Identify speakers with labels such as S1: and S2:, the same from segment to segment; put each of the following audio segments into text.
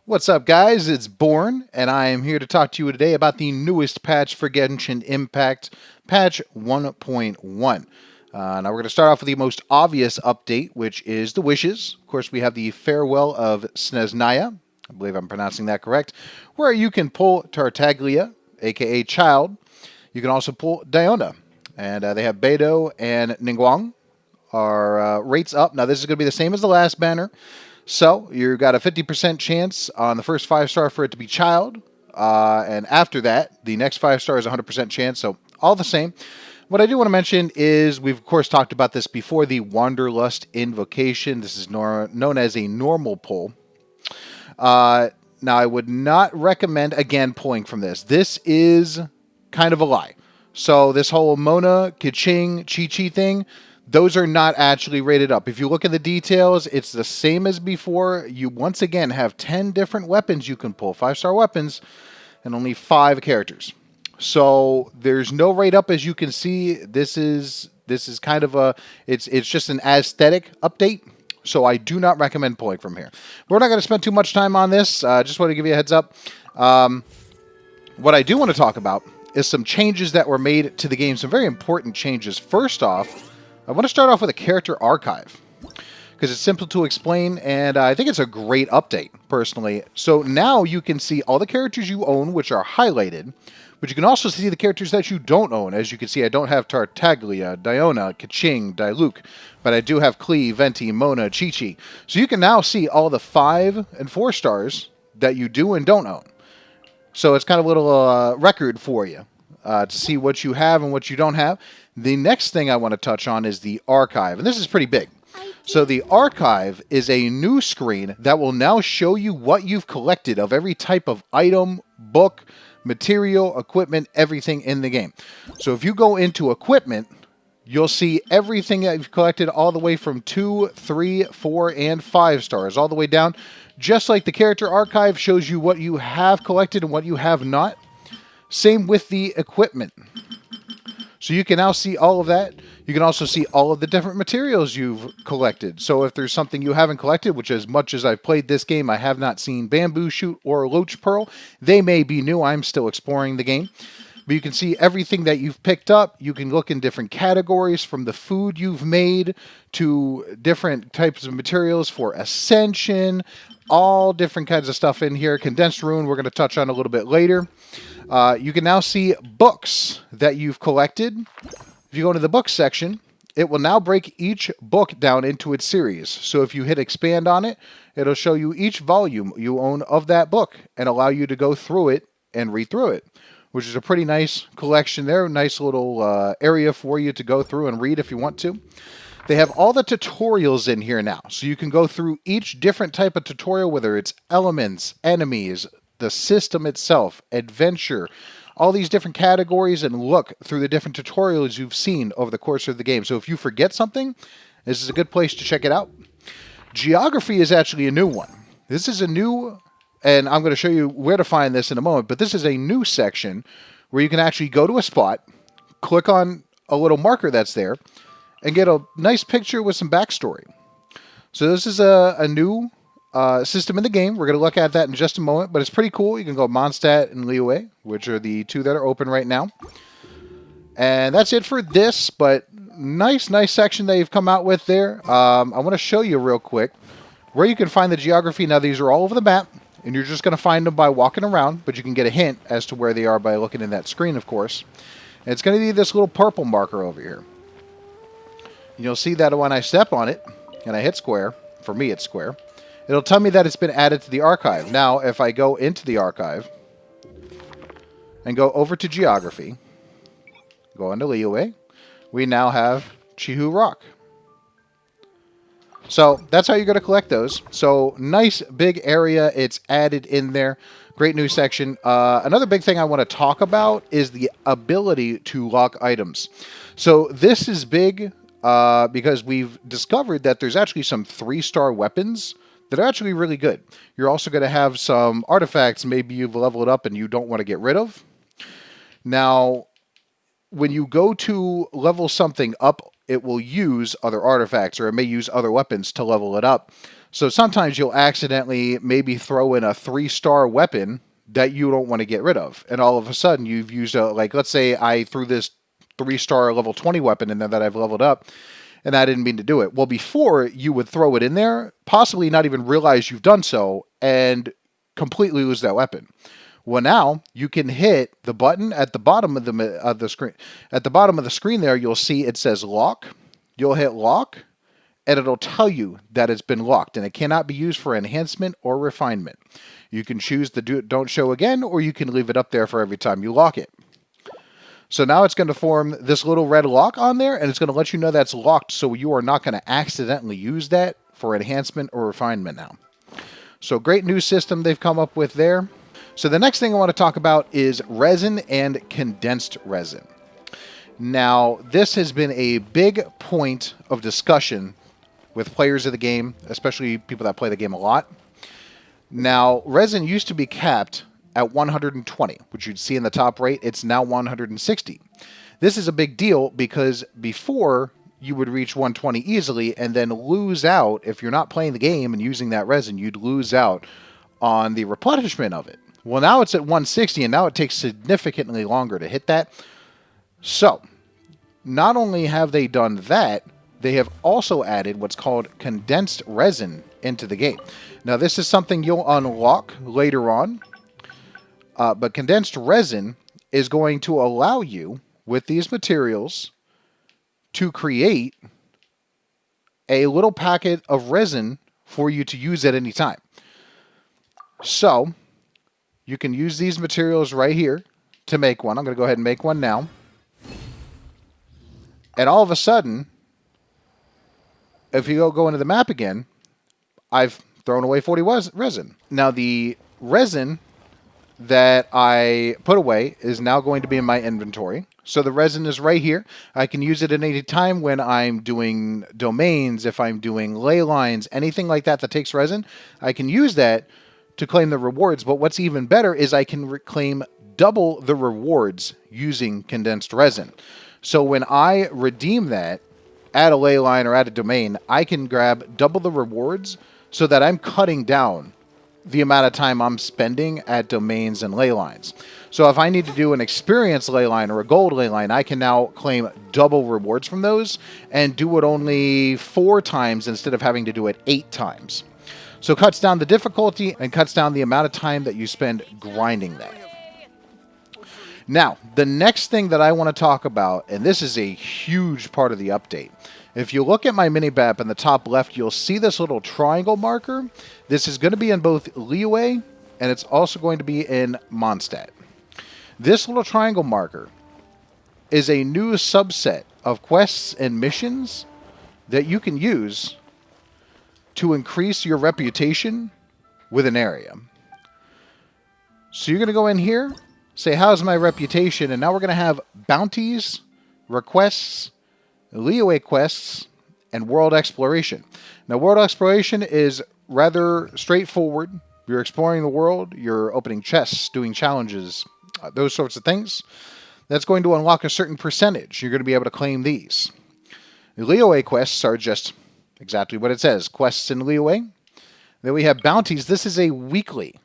S1: What's up, guys? It's Born, and I am here to talk to you today about the newest patch for Genshin Impact, patch 1.1. Now, we're going to start off with the most obvious update, which is the wishes. Of course, we have the Farewell of Sneznaya, I believe I'm pronouncing that correct, where you can pull Tartaglia, aka Child. You can also pull Diona, and they have Beidou and Ningguang are rates up. Now, this is going to be the same as the last banner. So you've got a 50% chance on the first 5-star for it to be Child. And after that, the next 5-star is 100% chance. So all the same. What I do want to mention is we've, of course, talked about this before, the wanderlust invocation. This is known as a normal pull. Now, I would not recommend, again, pulling from this. This is kind of a lie. So this whole Mona, Keqing, Chi-Chi thing, those are not actually rated up. If you look at the details, it's the same as before. You, once again, have 10 different weapons you can pull, 5-star weapons, and only 5 characters. So there's no rate up, as you can see. This is kind of a, it's just an aesthetic update. So I do not recommend pulling from here. We're not going to spend too much time on this. Just want to give you a heads up. What I do want to talk about is some changes that were made to the game. Some very important changes. First off, I want to start off with a character archive because it's simple to explain, and I think it's a great update, personally. So now you can see all the characters you own, which are highlighted, but you can also see the characters that you don't own. As you can see, I don't have Tartaglia, Diona, Keqing, Diluc, but I do have Klee, Venti, Mona, Chi-Chi. So you can now see all the 5 and 4 stars that you do and don't own. So it's kind of a little record for you to see what you have and what you don't have. The next thing I want to touch on is the archive, and this is pretty big. So the archive is a new screen that will now show you what you've collected of every type of item, book, material, equipment, everything in the game. So if you go into equipment, you'll see everything that you've collected all the way from 2, 3, 4, and 5 stars, all the way down. Just like the character archive shows you what you have collected and what you have not. Same with the equipment. So you can now see all of that. You can also see all of the different materials you've collected. So if there's something you haven't collected, which as much as I've played this game, I have not seen Bamboo Shoot or Loach Pearl. They may be new. I'm still exploring the game. But you can see everything that you've picked up. You can look in different categories, from the food you've made to different types of materials for Ascension. All different kinds of stuff in here. Condensed Rune we're going to touch on a little bit later. You can now see books that you've collected. If you go into the books section, it will now break each book down into its series. So if you hit expand on it, it'll show you each volume you own of that book and allow you to go through it and read through it, which is a pretty nice collection there. Nice little area for you to go through and read if you want to. They have all the tutorials in here now. So you can go through each different type of tutorial, whether it's elements, enemies, the system itself, adventure, all these different categories, and look through the different tutorials you've seen over the course of the game. So if you forget something, this is a good place to check it out. Geography is actually a new one. This is a new, and I'm going to show you where to find this in a moment, but this is a new section where you can actually go to a spot, click on a little marker that's there, and get a nice picture with some backstory. So this is a new system in the game. We're going to look at that in just a moment, but it's pretty cool. You can go Mondstadt and Liyue, which are the 2 that are open right now. And that's it for this, but nice section that you've come out with there. I want to show you real quick where you can find the geography. Now, these are all over the map, and you're just going to find them by walking around, but you can get a hint as to where they are by looking in that screen, of course. And it's going to be this little purple marker over here. And you'll see that when I step on it and I hit square, for me it's square, it'll tell me that it's been added to the archive. Now, if I go into the archive and go over to geography, go into Liyue, we now have Chihu Rock. So that's how you're going to collect those. So nice big area. It's added in there. Great new section. Another big thing I want to talk about is the ability to lock items. So this is big because we've discovered that there's actually some 3-star weapons that are actually really good. You're also going to have some artifacts maybe you've leveled up and you don't want to get rid of. Now, when you go to level something up, it will use other artifacts, or it may use other weapons to level it up. So sometimes you'll accidentally maybe throw in a 3-star weapon that you don't want to get rid of. And all of a sudden you've used like, let's say I threw this 3-star level 20 weapon in there that I've leveled up, and I didn't mean to do it. Well, before you would throw it in there, possibly not even realize you've done so, and completely lose that weapon. Well, now you can hit the button at the bottom of the screen. At the bottom of the screen there, you'll see it says lock. You'll hit lock, and it'll tell you that it's been locked, and it cannot be used for enhancement or refinement. You can choose to don't show again, or you can leave it up there for every time you lock it. So now it's going to form this little red lock on there, and it's going to let you know that's locked, so you are not going to accidentally use that for enhancement or refinement now. So great new system they've come up with there. So the next thing I want to talk about is resin and condensed resin. Now, this has been a big point of discussion with players of the game, especially people that play the game a lot. Now, resin used to be capped at 120, which you'd see in the top right. It's now 160. This is a big deal because before you would reach 120 easily and then lose out. If you're not playing the game and using that resin, you'd lose out on the replenishment of it. Well, now it's at 160, and now it takes significantly longer to hit that. So, not only have they done that, they have also added what's called condensed resin into the game. Now, this is something you'll unlock later on, but condensed resin is going to allow you, with these materials, to create a little packet of resin for you to use at any time. So, you can use these materials right here to make one. I'm going to go ahead and make one now. And all of a sudden, if you go into the map again, I've thrown away 40 resin. Now, the resin that I put away is now going to be in my inventory. So the resin is right here. I can use it at any time when I'm doing domains, if I'm doing ley lines, anything like that that takes resin. I can use that to claim the rewards, but what's even better is I can claim double the rewards using condensed resin. So when I redeem that at a ley line or at a domain, I can grab double the rewards so that I'm cutting down the amount of time I'm spending at domains and ley lines. So if I need to do an experience ley line or a gold ley line, I can now claim double rewards from those and do it only 4 times instead of having to do it 8 times. So it cuts down the difficulty and cuts down the amount of time that you spend grinding that. Now, the next thing that I want to talk about, and this is a huge part of the update. If you look at my mini-map in the top left, you'll see this little triangle marker. This is going to be in both Liyue, and it's also going to be in Mondstadt. This little triangle marker is a new subset of quests and missions that you can use to increase your reputation with an area. So you're going to go in here, say, how's my reputation? And now we're going to have bounties, requests, Liyue quests, and world exploration. Now, world exploration is rather straightforward. You're exploring the world, you're opening chests, doing challenges, those sorts of things. That's going to unlock a certain percentage. You're going to be able to claim these. The Liyue quests are just exactly what it says, quests in Liyue. Then we have bounties. This is a weekly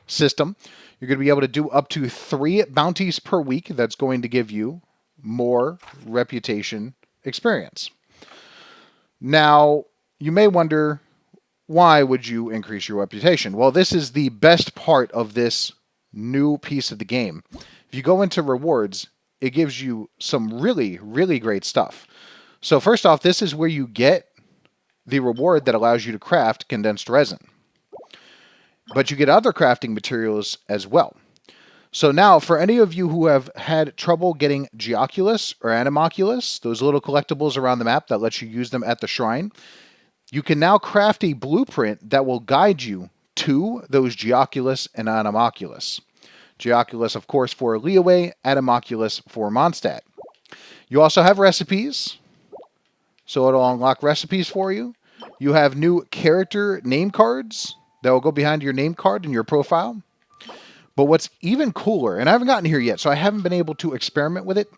S1: system. You're going to be able to do up to 3 bounties per week. That's going to give you more reputation experience. Now, you may wonder, why would you increase your reputation? Well, this is the best part of this new piece of the game. If you go into rewards, it gives you some really, really great stuff. So first off, this is where you get the reward that allows you to craft condensed resin. But you get other crafting materials as well. So now, for any of you who have had trouble getting Geoculus or Animoculus, those little collectibles around the map that lets you use them at the shrine, you can now craft a blueprint that will guide you to those Geoculus and Animoculus. Geoculus, of course, for Liyue, Animoculus for Mondstadt. You also have recipes, so it'll unlock recipes for you. You have new character name cards that will go behind your name card in your profile. But what's even cooler, and I haven't gotten here yet, so I haven't been able to experiment with it,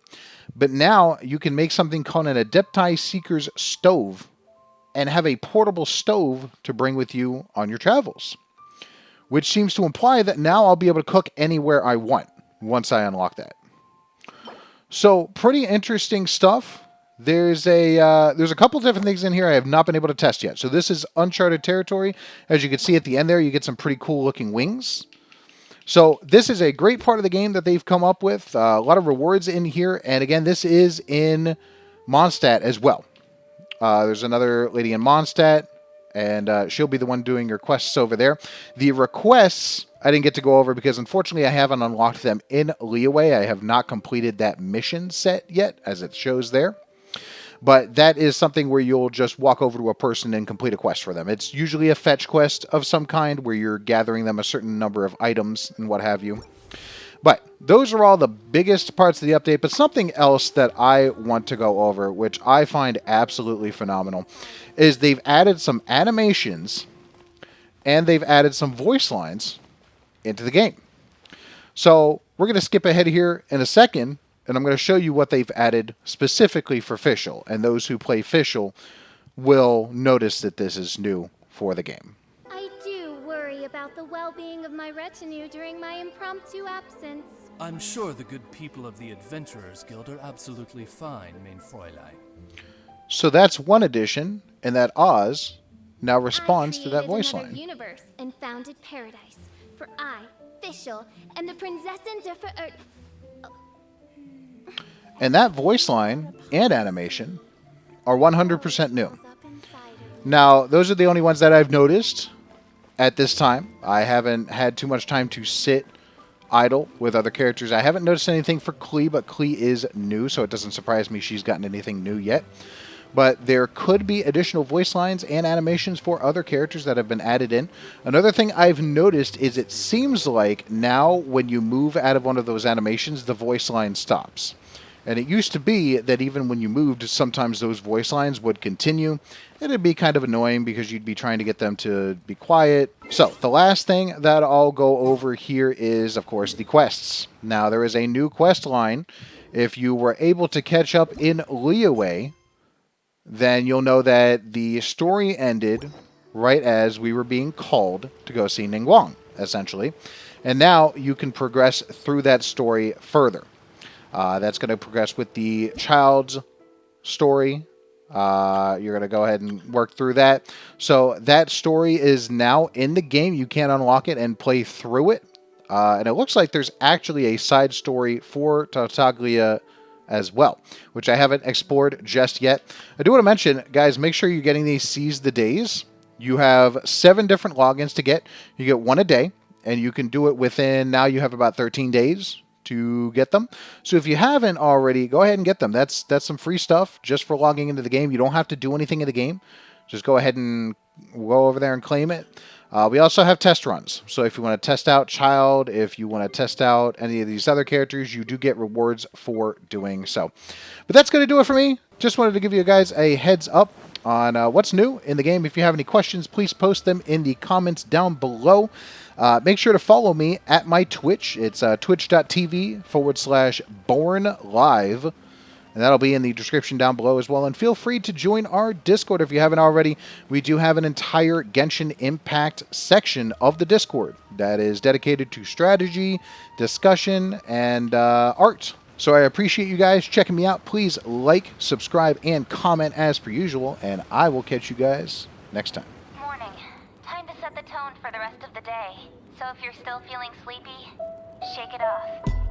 S1: but now you can make something called an Adepti Seeker's Stove and have a portable stove to bring with you on your travels, which seems to imply that now I'll be able to cook anywhere I want once I unlock that. So pretty interesting stuff. There's a couple different things in here I have not been able to test yet. So this is uncharted territory. As you can see at the end there, you get some pretty cool looking wings. So this is a great part of the game that they've come up with. A lot of rewards in here. And again, this is in Mondstadt as well. There's another lady in Mondstadt, and she'll be the one doing your quests over there. The requests I didn't get to go over because unfortunately I haven't unlocked them in Leeway. I have not completed that mission set yet, as it shows there. But that is something where you'll just walk over to a person and complete a quest for them. It's usually a fetch quest of some kind where you're gathering them a certain number of items and what have you. But those are all the biggest parts of the update. But something else that I want to go over, which I find absolutely phenomenal, is they've added some animations and they've added some voice lines into the game. So we're going to skip ahead here in a second, and I'm going to show you what they've added specifically for Fischl. And those who play Fischl will notice that this is new for the game.
S2: I do worry about the well-being of my retinue during my impromptu absence.
S3: I'm sure the good people of the Adventurers Guild are absolutely fine, mein Fräulein.
S1: So that's one addition, and that Oz now responds to that voice line.
S2: Universe and founded paradise for I, Fischl, and the Prinzessin de
S1: And that voice line and animation are 100% new. Now, those are the only ones that I've noticed at this time. I haven't had too much time to sit idle with other characters. I haven't noticed anything for Klee, but Klee is new, so it doesn't surprise me she's gotten anything new yet. But there could be additional voice lines and animations for other characters that have been added in. Another thing I've noticed is it seems like now when you move out of one of those animations, the voice line stops. And it used to be that even when you moved, sometimes those voice lines would continue. It'd be kind of annoying because you'd be trying to get them to be quiet. So the last thing that I'll go over here is, of course, the quests. Now, there is a new quest line. If you were able to catch up in Leeway, then you'll know that the story ended right as we were being called to go see Ningguang, essentially. And now you can progress through that story further. That's going to progress with the child's story. You're going to go ahead and work through that. So that story is now in the game. You can unlock it and play through it. And it looks like there's actually a side story for Tartaglia as well, which I haven't explored just yet. I do want to mention, guys, make sure you're getting these Seize the Days. You have 7 different logins to get. You get 1 a day, and you can do it within, now you have about 13 days to get them. So if you haven't already, go ahead and get them. That's some free stuff just for logging into the game. You don't have to do anything in the game. Just go ahead and go over there and claim it. We also have test runs. So if you want to test out Child, if you want to test out any of these other characters, you do get rewards for doing so. But that's going to do it for me. Just wanted to give you guys a heads up on what's new in the game. If you have any questions, please post them in the comments down below. Make sure to follow me at my Twitch. It's twitch.tv/BorneLive. And that'll be in the description down below as well. And feel free to join our Discord if you haven't already. We do have an entire Genshin Impact section of the Discord that is dedicated to strategy, discussion, and art. So I appreciate you guys checking me out. Please like, subscribe, and comment as per usual. And I will catch you guys next time.
S4: Morning. Time to set the tone for the rest of the day. So if you're still feeling sleepy, shake it off.